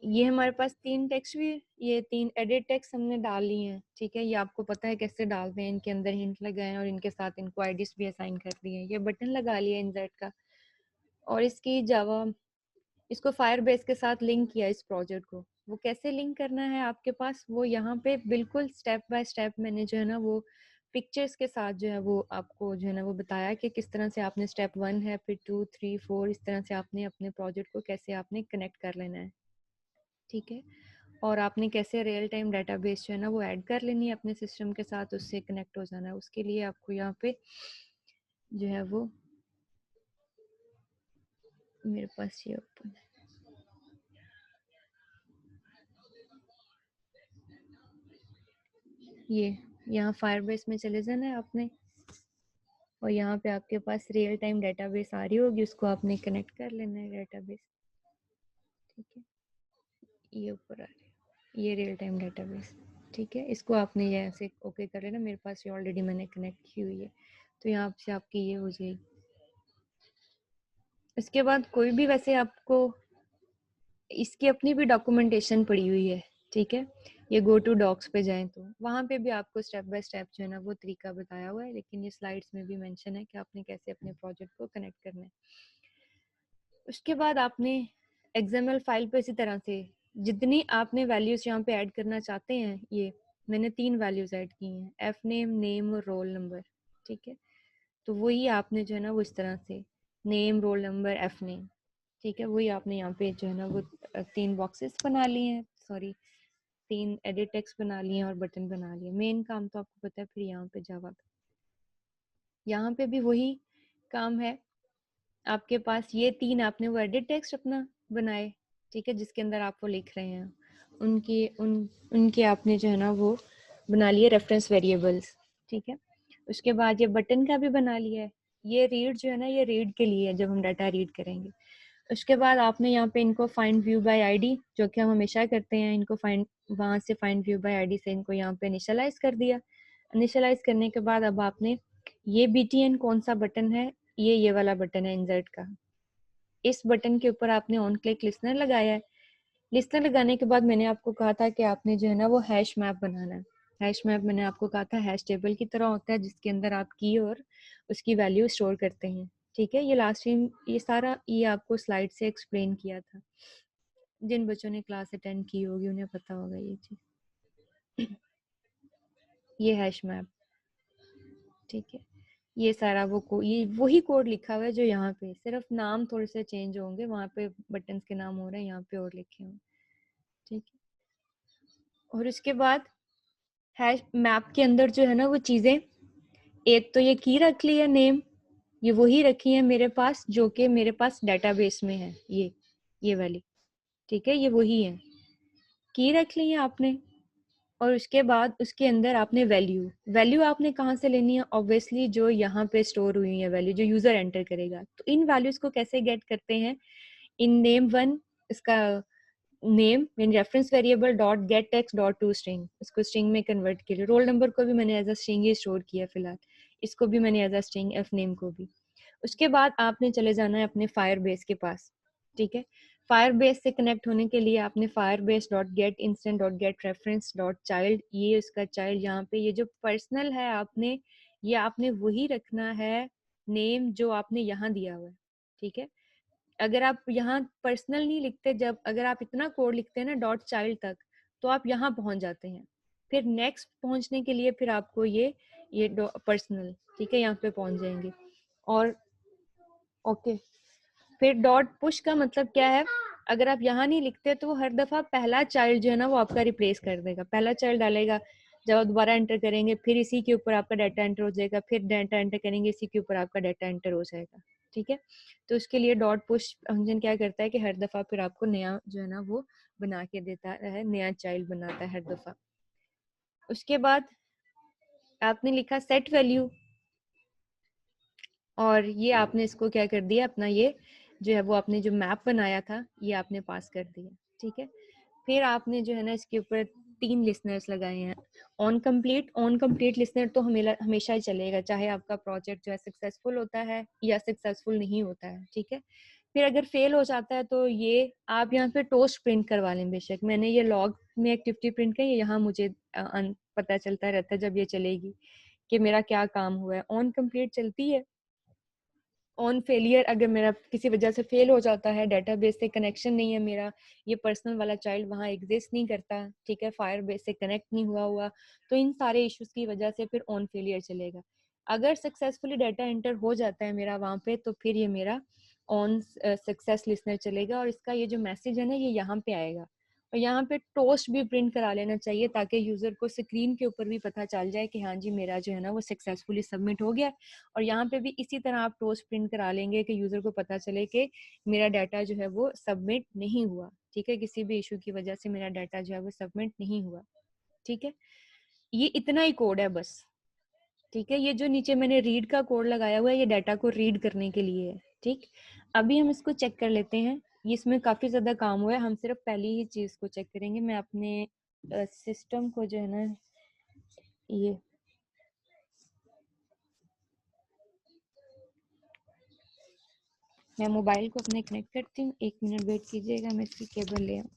ये हमारे पास 3 टेक्स्ट भी, ये 3 एडिट टेक्स्ट हमने डाल लिए हैं, ठीक है। ये आपको पता है कैसे डालते हैं, इनके अंदर हिंट लगाए हैं और इनके साथ इनको आईडीज भी असाइन कर दिए हैं। ये बटन लगा लिया इंसर्ट का, और इसकी जावा, इसको फायरबेस के साथ लिंक किया इस प्रोजेक्ट को। वो कैसे लिंक करना है आपके पास, वो यहाँ पे बिल्कुल स्टेप बाय स्टेप मैंने जो है ना वो पिक्चर्स के साथ जो है वो आपको जो है ना वो बताया कि किस तरह से आपने स्टेप 1 है, फिर 2 3 4 इस तरह से आपने अपने प्रोजेक्ट को कैसे आपने कनेक्ट कर लेना है, ठीक है। और आपने कैसे रियल टाइम डेटाबेस जो है ना वो ऐड कर लेनी है अपने सिस्टम के साथ, उससे कनेक्ट हो जाना है। उसके लिए आपको यहाँ पे जो है वो, मेरे पास ये ओपन है, ये यहाँ फायरबेस में चले जाना है आपने, और यहाँ पे आपके पास रियल टाइम डेटाबेस आ रही होगी, उसको आपने कनेक्ट कर लेना है डेटाबेस, ठीक है। ये ऊपर आ रही है, ये रियल टाइम डेटाबेस, ठीक है। इसको आपने ये ऐसे ओके कर लेना। मेरे पास ये ऑलरेडी मैंने कनेक्ट की हुई है, तो यहाँ से आपकी ये हो जाएगी। इसके बाद कोई भी, वैसे आपको इसकी अपनी भी डॉक्यूमेंटेशन पड़ी हुई है, ठीक है। ये गो टू डॉक्स पे जाएं तो वहाँ पे भी आपको स्टेप बाय स्टेप जो है ना वो तरीका बताया हुआ है, लेकिन ये स्लाइड्स में भी मेंशन है कि आपने कैसे अपने प्रोजेक्ट को कनेक्ट करना है। उसके बाद आपने XML फाइल पे इसी तरह से जितनी आपने वैल्यूज यहाँ पे ऐड करना चाहते हैं, ये मैंने 3 वैल्यूज ऐड की हैं, एफ नेम, नेम और रोल नंबर, ठीक है। तो वही आपने जो है ना वो इस तरह से name, roll number, F name, ठीक है, वही आपने यहाँ पे जो है ना वो 3 बॉक्सेस बना लिए हैं, सॉरी 3 एडिट टेक्स्ट बना लिए हैं और बटन बना लिए। मेन काम तो आपको पता है। फिर यहाँ पे जावा पे, यहाँ पे भी वही काम है आपके पास। ये 3 आपने वो एडिट टेक्स्ट अपना बनाए, ठीक है, जिसके अंदर आप वो लिख रहे हैं, उनके आपने जो है ना वो बना लिए रेफरेंस वेरिएबल्स, ठीक है। उसके बाद ये बटन का भी बना लिया है। ये रीड जो है ना ये रीड के लिए है, जब हम डाटा रीड करेंगे। उसके बाद आपने यहाँ पे इनको फाइंड व्यू बाय आईडी, जो कि हम हमेशा करते हैं, इनको फाइंड वहाँ से फाइंड व्यू बाय आईडी से इनको यहाँ पे इनिशियलाइज कर दिया। इनिशियलाइज करने के बाद अब आपने ये BTN कौन सा बटन है, ये वाला बटन है इंसर्ट का। इस बटन के ऊपर आपने ऑन क्लिक लिस्नर लगाया है। लिस्नर लगाने के बाद मैंने आपको कहा था कि आपने जो है ना वो हैश मैप बनाना है। हैश मैप मैंने आपको कहा था हैश टेबल की तरह होता है, जिसके अंदर आप की और उसकी वैल्यू स्टोर करते हैं, ठीक है। ये लास्ट टाइम ये सारा ये आपको स्लाइड से एक्सप्लेन किया था। जिन बच्चों ने क्लास अटेंड की होगी उन्हें पता होगा ये चीज। ये हैश मैप, ठीक है। ये सारा ये वही कोड लिखा हुआ है जो यहाँ पे, सिर्फ नाम थोड़े से चेंज होंगे, वहाँ पे बटन्स के नाम हो रहे हैं, यहाँ पे और लिखे होंगे, ठीक है। और उसके बाद हैश मैप के अंदर जो है ना वो चीजें, एक तो ये की रख ली है नेम, ये वही रखी है मेरे पास जो कि मेरे पास डेटाबेस में है, ये वाली, ठीक है, ये वही है, की रख ली है आपने। और उसके बाद उसके अंदर आपने वैल्यू आपने कहाँ से लेनी है, ऑब्वियसली जो यहाँ पे स्टोर हुई है वैल्यू, जो यूजर एंटर करेगा। तो इन वैल्यूज को कैसे गेट करते हैं, इन नेम वन, इसका name in reference variable dot get text dot to string, इसको स्ट्रिंग में कन्वर्ट के लिए। रोल नंबर को भी मैंने एज अ स्ट्रिंग ही स्टोर किया फिलहाल, इसको भी मैंने as a string, F name को भी। उसके बाद आपने चले जाना है अपने फायर बेस के पास, ठीक है। फायर बेस से कनेक्ट होने के लिए आपने fire base dot get instant dot gate reference dot child, ये उसका चाइल्ड, यहाँ पे ये जो पर्सनल है आपने, ये आपने वही रखना है नेम जो आपने यहाँ दिया हुआ है, ठीक है। अगर आप यहाँ पर्सनल नहीं लिखते, जब अगर आप इतना कोड लिखते हैं ना डॉट चाइल्ड तक, तो आप यहाँ पहुंच जाते हैं। फिर नेक्स्ट पहुंचने के लिए फिर आपको ये पर्सनल, ठीक है, यहाँ पे पहुंच जाएंगे। और ओके, फिर डॉट पुश का मतलब क्या है, अगर आप यहाँ नहीं लिखते तो वो हर दफा पहला चाइल्ड जो है ना वो आपका रिप्लेस कर देगा, पहला चाइल्ड डालेगा। जब आप दोबारा एंटर करेंगे फिर इसी के ऊपर आपका डाटा एंटर हो जाएगा, फिर डाटा एंटर करेंगे इसी के ऊपर आपका डाटा एंटर हो जाएगा, ठीक है। तो उसके लिए डॉट पुश फंक्शन क्या करता है कि हर दफा फिर आपको नया जो है ना वो बना के देता है, नया चाइल्ड बनाता है हर दफा। उसके बाद आपने लिखा सेट वैल्यू, और ये आपने इसको क्या कर दिया, अपना ये जो है वो आपने जो मैप बनाया था ये आपने पास कर दिया, ठीक है। फिर आपने जो है ना इसके ऊपर 3 लिसनर्स लगाए हैं। ऑन कंप्लीट लिसनर तो हमेशा ही चलेगा, चाहे आपका प्रोजेक्ट जो है सक्सेसफुल होता है या सक्सेसफुल नहीं होता है, ठीक है। फिर अगर फेल हो जाता है तो ये आप यहाँ पे टोस्ट प्रिंट करवा लें बेशक। मैंने ये लॉग में एक्टिविटी प्रिंट की, यहाँ मुझे पता चलता रहता है जब ये चलेगी कि मेरा क्या काम हुआ है। ऑन कंप्लीट चलती है। ऑन फेलियर, अगर मेरा किसी वजह से फेल हो जाता है, डेटाबेस से कनेक्शन नहीं है मेरा, ये पर्सनल वाला चाइल्ड वहाँ एग्जिस्ट नहीं करता, ठीक है, फायरबेस से कनेक्ट नहीं हुआ, तो इन सारे इश्यूज की वजह से फिर ऑन फेलियर चलेगा। अगर सक्सेसफुली डाटा एंटर हो जाता है मेरा वहाँ पे, तो फिर ये मेरा ऑन सक्सेस लिस्टनर चलेगा और इसका ये जो मैसेज है ना, ये यहाँ पे आएगा। और यहाँ पे टोस्ट भी प्रिंट करा लेना चाहिए ताकि यूजर को स्क्रीन के ऊपर भी पता चल जाए कि हाँ जी मेरा जो है ना वो सक्सेसफुली सबमिट हो गया। और यहाँ पे भी इसी तरह आप टोस्ट प्रिंट करा लेंगे कि यूजर को पता चले कि मेरा डाटा जो है वो सबमिट नहीं हुआ, ठीक है, किसी भी इशू की वजह से मेरा डाटा जो है वो सबमिट नहीं हुआ, ठीक है। ये इतना ही कोड है बस, ठीक है। ये जो नीचे मैंने रीड का कोड लगाया हुआ है, ये डाटा को रीड करने के लिए है, ठीक। अभी हम इसको चेक कर लेते हैं। ये इसमें काफी ज्यादा काम हुआ है, हम सिर्फ पहली ही चीज को चेक करेंगे। मैं अपने सिस्टम को जो है ना, ये मैं मोबाइल को अपने कनेक्ट करती हूँ। 1 मिनट वेट कीजिएगा, मैं इसकी केबल ले आऊँ।